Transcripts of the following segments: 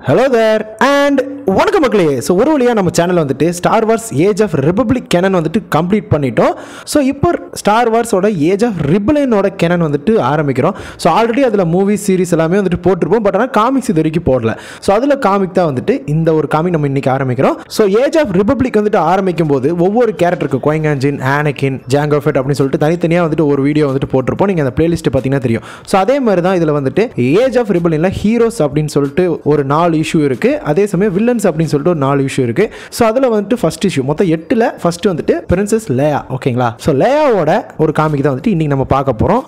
Hello there and வணக்கம் மக்களே. So ஒரு வழியாக நம்ம சேனல் வந்துட்டு Star Wars age of Republic canon வந்துட்டு கம்ப்ளீட் பண்ணிட்டோம். ஸோ இப்போ ஸ்டார் வார்ஸோட ஏஜ் ஆஃப் ரிபலைனோட கேனன் வந்துட்டு ஆரம்பிக்கிறோம். ஸோ ஆல்ரெடி அதில் மூவி சீரிஸ் எல்லாமே வந்துட்டு போட்டிருப்போம். பட் ஆனால் காமிக்ஸ் இது வரைக்கும் போடல. ஸோ அதில் காமிக் தான் வந்துட்டு இந்த ஒரு காமிக் நம்ம இன்னைக்கு ஆரம்பிக்கிறோம். ஸோ ஏஜ் ஆஃப் ரிபப்ளிக் வந்துட்டு ஆரம்பிக்கும் போது ஒவ்வொரு கேரக்டருக்கு குவைங்கான்ஜின், ஆனகின், ஜாங்கோ ஃபெட் அப்படின்னு சொல்லிட்டு தனித்தனியாக வந்துட்டு ஒரு வீடியோ வந்துட்டு போட்டிருப்போம். நீங்கள் அந்த பிளேலிஸ்ட் பார்த்தீங்கன்னா தெரியும். ஸோ அதே மாதிரி தான் இதில் வந்துட்டு ஏஜ் ஆஃப் ரிபலைனில் ஹீரோஸ் அப்படின்னு சொல்லிட்டு ஒரு 4 இஷ்யூ இருக்குது. அதே சமயம் வில்லன்ஸ் அப்படின்னு சொல்லிட்டு ஒரு 4 இஷ்யூ இருக்கு. ஸோ அதில் வந்துட்டு ஃபர்ஸ்ட் இஷ்யூ மொத்தம் 8ல் ஃபர்ஸ்ட் வந்துட்டு பிரின்சஸ் லேயா. ஓகேங்களா? ஸோ லேயாவோட ஒரு காமிக் தான் வந்துட்டு இன்னைக்கு நம்ம பார்க்க போகிறோம்.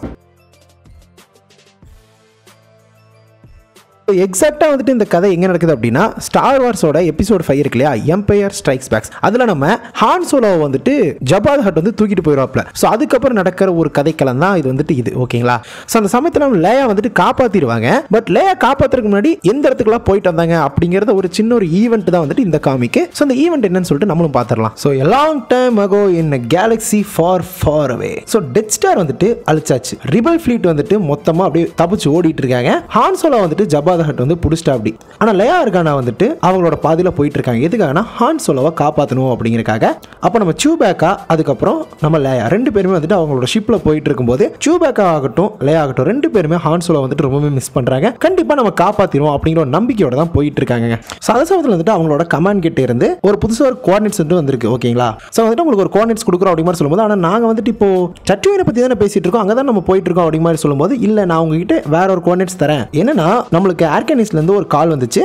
எக்ஸாக்டாக வந்துட்டு இந்த கதை எங்கே நடக்குது அப்படின்னா ஸ்டார் வார்ஸோட எபிசோட் 5 இருக்கு இல்லையா, எம்பையர் ஸ்ட்ரைக்ஸ் பேக்ஸ். அதில் நம்ம ஹான் சோலோவை வந்துட்டு ஜபா த ஹட் வந்து தூக்கிட்டு போயிடுவாப்ல. ஸோ அதுக்கப்புறம் நடக்கிற ஒரு கதைக்களம் தான் இது வந்துட்டு இது. ஓகேங்களா? ஸோ அந்த சமயத்தில் நம்ம லேயா வந்துட்டு காப்பாற்றிடுவாங்க. பட் லேயா காப்பாற்றுறதுக்கு முன்னாடி எந்த இடத்துக்குலாம் போயிட்டு வந்தாங்க அப்படிங்கிறத ஒரு சின்ன ஒரு ஈவெண்ட் தான் வந்துட்டு இந்த காமிக்கு. ஸோ அந்த ஈவெண்ட் என்னன்னு சொல்லிட்டு நம்மளும் பார்த்துடலாம். So a long time ago in a galaxy far far away. So death star வந்துட்டு அழிச்சாச்சு. ரிபல் ஃப்ளீட் வந்துட்டு மொத்தமாக அப்படியே தப்பிச்சு ஓடிட்டு இருக்காங்க. ஹான் சோலோ வந்துட்டு ஜபா த ஹட் வந்து புடிச்சிட்டா அப்படி. ஆனால் லேயா இருக்கானா வந்துட்டு அவங்களோட பாதியில் போயிட்டு இருக்காங்க. எதுக்காகனா ஹான் சோலோவை காப்பாற்றணும் அப்படிங்கிறக்காக. அப்போ நம்ம சூபேக்கா அதுக்கப்புறம் நம்ம லேயா 2 பேருமே வந்துட்டு அவங்களோட ஷிப்பில் போயிட்டு இருக்கும்போது சூபேக்கா ஆகட்டும் லேயா ஆகட்டும் 2 பேருமே ஹான் சோலோ வந்துட்டு ரொம்பவே மிஸ் பண்ணுறாங்க. கண்டிப்பாக நம்ம காப்பாற்றிடுவோம் அப்படிங்கிற ஒரு நம்பிக்கையோட தான் போயிட்டு இருக்காங்க. ஸோ அந்த சமயத்தில் வந்துட்டு அவங்களோட கமாண்ட் கிட்ட இருந்து ஒரு புதுசாக ஒரு கோஆர்டினேட்ஸ் வந்து வந்திருக்கு. ஓகேங்களா? ஸோ வந்துட்டு உங்களுக்கு ஒரு கோஆர்டினேட்ஸ் கொடுக்குறோம் அப்படி மாதிரி சொல்லும்போது, ஆனால் நாங்கள் வந்துட்டு இப்போ சட்டுவினை பற்றி தானே பேசிட்டு இருக்கோம், அங்கே தான் நம்ம போயிட்டு இருக்கோம் அப்படி மாதிரி சொல்லும்போது, இல்லை நான் உங்ககிட்ட வேற ஒரு கோஆர்டினேட்ஸ் தரேன். என்னன்னா நம்மளுக்கு ஏர்கனிஸ்லேருந்து ஒரு கால் வந்துச்சு.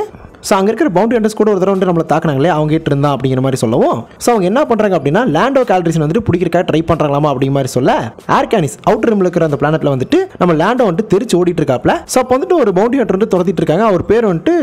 ஸோ அங்கே இருக்கிற பவுண்டரி ஹண்டர்ஸ் கூட ஒரு தடவை வந்து நம்மளை தாக்குனாங்களே, அவங்க கிட்ட இருந்தா அப்படிங்கிற மாதிரி சொல்லவும், ஸோ அவங்க என்ன பண்ணுறாங்க அப்படின்னா லேண்டோ கால்ட்ரிசன் வந்துட்டு பிடிக்கிறக்காக ட்ரை பண்ணுறாங்களாமா அப்படிங்கிற மாதிரி சொல்ல, ஏர்கானிஸ் அவுட்டர் ரிம்ல இருக்கிற அந்த பிளானெட்ல வந்துட்டு நம்ம லேண்டோ வந்துட்டு தெரிச்சு ஓடிட்டு இருக்காப்ல. ஸோ அப்போ வந்துட்டு ஒரு பவுண்டரி ஹண்டர் வந்து துரத்திட்டு இருக்காங்க. அவர் பேர் வந்துட்டு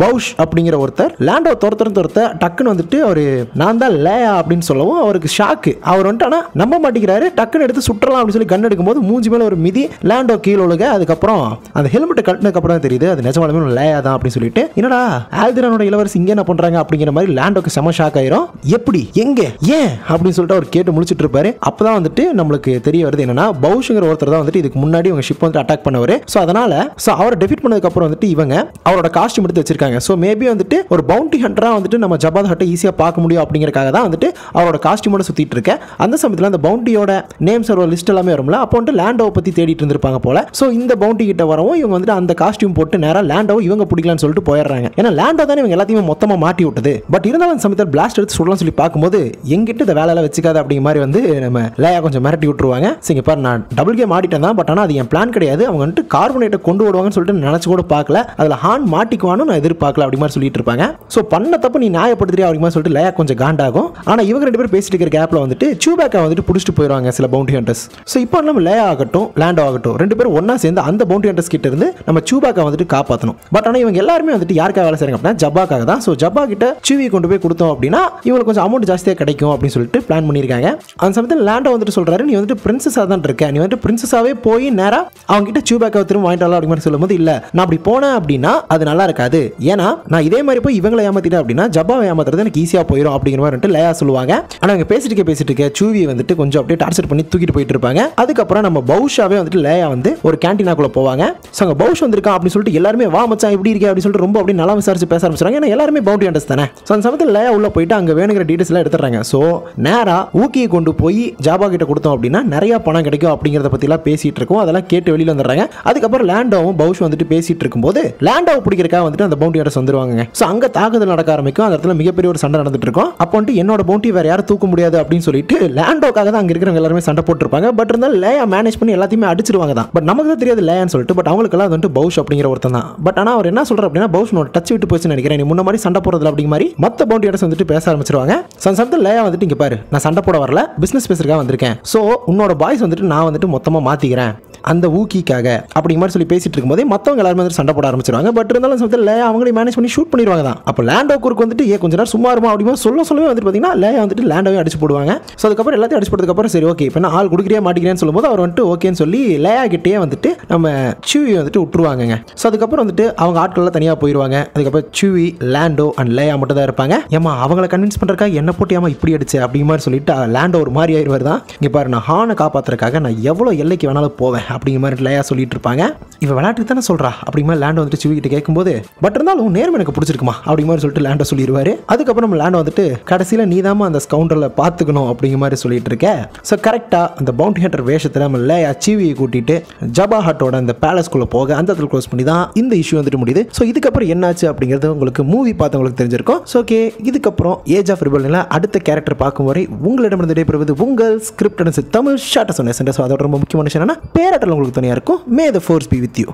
பவுஷ் அப்படிங்கிற ஒருத்தர். லேண்டோ துரத்த டக்குன்னு வந்துட்டு அவர் நான் தான் லேயா அப்படின்னு சொல்லவும் அவருக்கு ஷாக்கு. அவர் வந்துட்டு ஆனால் நம்ப மாட்டேங்கிறாரு. டக்குன்னு எடுத்து சுற்றலாம் அப்படின்னு சொல்லி கண் எடுக்கும்போது மூஞ்சி மேலே ஒரு மிதி, லேண்டோ கீழே ஒழுக. அதுக்கப்புறம் அந்த ஹெல்மெட்டை கட்டினதுக்கு அப்புறம் தான் தெரியுது அது நிஜமாலுமே லேயா தான் அப்படின்னு சொல்லிட்டு, என்னடா ஆல்திரானோட இளவரசி இங்கே என்ன பண்றாங்க அப்படிங்கிற மாதிரி லேண்டோக்கு செம ஷாக் ஆயிரும். எப்படி, எங்க, ஏன் அப்படின்னு சொல்லிட்டு அவர் கேட்டு முடிச்சிட்டு இருப்பாரு. அப்பதான் வந்துட்டு நம்மளுக்கு தெரிய வருது என்னன்னா பவுஷ்ங்கிற ஒருத்தர் தான் வந்துட்டு இதுக்கு முன்னாடி அவங்க ஷிப் வந்து அட்டாக் பண்ணவர். ஸோ அதனால அவரை டெஃபீட் பண்ணதுக்கு அப்புறம் வந்துட்டு இவங்க அவரோட காஸ்டியூம் எடுத்து வச்சிருக்காங்க. ஸோ மேபி வந்துட்டு ஒரு பவுண்டி ஹண்டரா வந்துட்டு நம்ம ஜபா த ஹட்டை ஈஸியாக பார்க்க முடியும் அப்படிங்கறக்காக தான் வந்துட்டு அவரோட காஸ்டியூமோட சுத்திட்டு இருக்க. அந்த சமயத்தில் அந்த பவுண்டியோட நேம்ஸ் ஒரு லிஸ்ட் எல்லாமே வரும்ல, அப்போ வந்துட்டு லேண்டோவை பத்தி தேடிட்டு இருந்திருப்பாங்க போல. ஸோ இந்த பவுண்டி கிட்ட வரவும் இவங்க வந்துட்டு அந்த காஸ்டியூம் போட்டு நேரம் லேண்டோவை இவங்க பிடிக்கலாம்னு சொல்லிட்டு போயிடுறாங்க. ஏன்னா லேண்டோ தானே இவங்க எல்லாத்தையுமே மொத்தமாக மாட்டி விட்டது. பட் இருந்தாலும் அந்த சமயத்தில் பிளாஸ்ட் எடுத்து சொல்லலாம் சொல்லி பார்க்கும்போது எங்கிட்ட இந்த வேலையெல்லாம் வச்சுக்காது அப்படிங்கிற மாதிரி வந்து நம்ம லேயா கொஞ்சம் மிரட்டி விட்டுருவாங்க. சரிங்க பாரு, நான் டபுள் கேம் ஆடிட்டேன் தான், பட் ஆனால் அது என் பிளான் கிடையாது. அவங்க வந்துட்டு கார்பனேட்டை கொண்டு வருவாங்கன்னு சொல்லிட்டு நினைச்சு கூட பார்க்கல. அதில் ஹான் மாட்டிக்குவானு நான் எதிர்பார்க்கல அப்படி மாதிரி சொல்லிட்டு இருப்பாங்க. ஸோ பண்ண தப்பு நீ நியாயப்படுத்துறியா அப்படி மாதிரி சொல்லிட்டு லேயா கொஞ்சம் காண்டாகும். ஆனால் இவங்க 2 பேரும் பேசிட்டு இருக்கிற கேப்ல வந்துட்டு சூபேக்கா வந்துட்டு பிடிச்சிட்டு போயிடுவாங்க சில பவுண்டி ஹண்டர்ஸ். ஸோ இப்போ நம்ம லேயா ஆகட்டும் லேண்டோ ஆகட்டும் 2 பேரும் ஒன்னா சேர்ந்து அந்த பவுண்டி ஹண்டர்ஸ் கிட்ட இருந்து நம்ம சூபேக்கா வந்துட்டு காப்பாற்றணும். பட் ஆனால் இவங்க எல்லாருமே வந்துட்டு யாருக்காக வேலை செய்றாங்க அப்படின்னா ஜபாக்காக தான். ஸோ ஜபா கிட்ட சூவியை கொண்டு போய் கொடுத்தோம் அப்படின்னா இவங்களுக்கு கொஞ்சம் அமௌண்ட் ஜாஸ்தியாக கிடைக்கும் அப்படின்னு சொல்லிட்டு பிளான் பண்ணியிருக்காங்க. அந்த சமயத்தில் லேண்டோ வந்துட்டு சொல்றாரு, நீ வந்துட்டு பிரின்சஸாக தான் இருக்க, நீ வந்துட்டு பிரின்சஸாவே போய் நேராக அவங்க கிட்ட சூபேக்காவை திரும்ப வாங்கிட்டு வரலாம் அப்படின்னு சொல்லும்போது, இல்லை நான் அப்படி போனேன் அப்படின்னா அது நல்லா இருக்காது. ஏன்னா நான் இதே மாதிரி போய் இவங்களை ஏமாத்திட்டேன் அப்படின்னா ஜபாவை ஏமாத்துறது எனக்கு ஈஸியாக போயிடும் அப்படிங்கிற மாதிரி லேயா சொல்லுவாங்க. ஆனால் அவங்க பேசிட்டு இருக்க சூவியை வந்துட்டு கொஞ்சம் அப்படியே டார்ச்சர் பண்ணி தூக்கிட்டு போயிட்டு இருப்பாங்க. அதுக்கப்புறம் நம்ம பவுஷாவே வந்துட்டு லேயா வந்து ஒரு கேண்டீனாக்குள்ள போவாங்க. ஸோ அங்கே பவுஷ் வந்திருக்கான் அப்படின்னு சொல்லிட்டு எல்லாருமே வா மச்சான் எப்படி இருக்கே அப்படின்னு சொல்லிட்டு ரொம்ப அப்படியே நல்லா விசாரிச்சு பேச ஆரம்பிச்சாங்க. ஏன்னா எல்லாருமே பவுண்டி ஹண்டர்ஸ் தானே. ஸோ அந்த சமயத்தில் லேயா உள்ள போயிட்டு அங்கே வேணுங்கிற டீடைல்ஸ் எல்லாம் எடுத்துறாங்க. ஸோ நேரா ஊக்கியை கொண்டு போய் ஜாபா கிட்ட கொடுத்தோம் அப்படின்னா நிறைய பணம் கிடைக்கும் அப்படிங்கிறத பத்தி எல்லாம் பேசிட்டு இருக்கோம். அதெல்லாம் கேட்டு வெளியில வந்துடுறாங்க. அதுக்கப்புறம் லேண்டோவும் பவுஷ் வந்துட்டு பேசிட்டு இருக்கும்போது லேண்டோவை பிடிக்கிறக்காக வந்துட்டு அந்த பவுண்டி ஹண்டர்ஸ் வந்துருவாங்க. ஸோ அங்கே தாக்குதல் நடக்க ஆரம்பிக்கும். அந்த இடத்துல மிகப்பெரிய ஒரு சண்டை நடந்துட்டு இருக்கும். அப்போ வந்துட்டு என்னோட பவுண்டி வேற யாரும் தூக்க முடியாது அப்படின்னு சொல்லிட்டு லேண்டோக்காக தான் அங்க இருக்கிறவங்க எல்லாருமே சண்டை போட்டுருப்பாங்க. பட் இருந்தாலும் லேயா மேனேஜ் பண்ணி எல்லாத்தையுமே அடிச்சிருவாங்க தான். பட் நமக்கு தான் தெரியாது லேயான்னு சொல்லிட்டு. பட் அவங்களுக்கு எல்லாம் வந்துட்டு பவுஷ் அப்படிங்கிற ஒருத்தன் தான். பட் ஆனால் அவர் என்ன சொல்றாரு அப்படின்னா பவுஷ் டச் விட்டு போச்சுன்னு நினைக்கிறேன், நீ முன்ன மாதிரி சண்டை போடுறதுல அப்படிங்கிற மாதிரி மற்ற பவுண்டி ஹண்டர்ஸ் வந்துட்டு பேச ஆரம்பிச்சிருவாங்க. சமயத்தில் லேயா வந்துட்டு இங்க பாரு, நான் சண்டை போட வரல, பிசினஸ் பேசுறதுக்காக வந்திருக்கேன். ஸோ உன்னோட பாய்ஸ் வந்துட்டு நான் வந்துட்டு மொத்தமாக மாத்திக்கிறேன் அந்த ஊக்கிக்காக அப்படிங்கிற மாதிரி சொல்லி பேசிட்டு இருக்கும்போதே மற்றவங்க எல்லாருமே வந்து சண்டை போட ஆரம்பிச்சிருவாங்க. பட் இருந்தாலும் சமயத்தில் லேயா அவங்களே மேனேஜ் பண்ணி ஷூட் பண்ணிடுவாங்க தான். அப்போ லேண்டோ குறுக்கு வந்துட்டு கொஞ்ச நேரம் சும்மா இருமா அப்படிமா சொல்லவே வந்துட்டு பார்த்தீங்கன்னா லேயா வந்துட்டு லேண்டாவே அடிச்சு போடுவாங்க. ஸோ அதுக்கப்புறம் எல்லாத்தையும் அடிச்சு போட்டதுக்கப்புறம் சரி ஓகே இப்போ நான் ஆள் கொடுக்குறியா மாட்டிக்கிறேன்னு சொல்லும்போது அவர் வந்துட்டு ஓகேன்னு சொல்லி லேயா கிட்டே வந்துட்டு நம்ம சூவியை வந்துட்டு விட்டுருவாங்க. ஸோ அதுக்கப்புறம் வந்துட்டு அவங்க ஆட்கள்லாம் தனியாக போயிடுவாங்க. அதுக்கப்புறம் சூவி, லேண்டோ அண்ட் லேயா மட்டும் தான் இருப்பாங்க. ஏமா அவங்களை கன்வின்ஸ் பண்ணுறக்கா என்ன போட்டு ஏமா இப்படி அடிச்சு அப்படிங்கிற மாதிரி சொல்லிட்டு லேண்டோ ஒரு மாதிரி ஆயிடுவார் தான். இங்கே பாரு, நான் ஹானை காப்பாற்றுறதுக்காக நான் எவ்வளோ எல்லைக்கு வேணாலும் போவேன் அப்படிங்கிற மாதிரி லயா சொல்லிட்டு இருப்பாங்க. இவ விளையாட்டுக்கு தானே சொல்றா அப்படிங்கிற மாதிரி லேண்டோ வந்துட்டு சிவி கிட்ட கேட்கும்போது, பட் இருந்தாலும் நேர்மை எனக்கு பிடிச்சிருக்குமா அப்படிங்கிற மாதிரி சொல்லிட்டு லேண்டோ சொல்லிடுவாரு. அதுக்கப்புறம் லேண்டோ வந்துட்டு கடைசியில் நீதாம அந்த ஸ்கவுண்டரில் பார்த்துக்கணும் அப்படிங்கிற மாதிரி சொல்லிட்டு இருக்க. ஸோ கரெக்டாக அந்த பவுண்டி ஹண்டர் வேஷத்தில் நம்ம லயா சிவியை கூட்டிட்டு ஜபா ஹட்டோட அந்த பேலஸ்குள்ளே போக அந்த இடத்துல க்ளோஸ் பண்ணி தான் இந்த இஷ்யூ வந்துட்டு முடியுது. ஸோ இதுக்கப்புறம் என்னாச்சு அப்படிங்கிறது உங்களுக்கு மூவி பார்த்தவங்களுக்கு தெரிஞ்சிருக்கும். ஸோ ஓகே, இதுக்கப்புறம் ஏஜ் ஆஃப் ரிபல்ல அடுத்த கேரக்டர் பார்க்கும் வரை உங்களிடமிருந்து விடைபெறுவது உங்கள் ஸ்கிரிப்ட் தமிழ் ஷார்ட் சொன்ன. அதோட ரொம்ப முக்கியமான விஷயம் என்னன்னா பேராட்டல் உங்களுக்கு துணையாக இருக்கும். May the force be with you.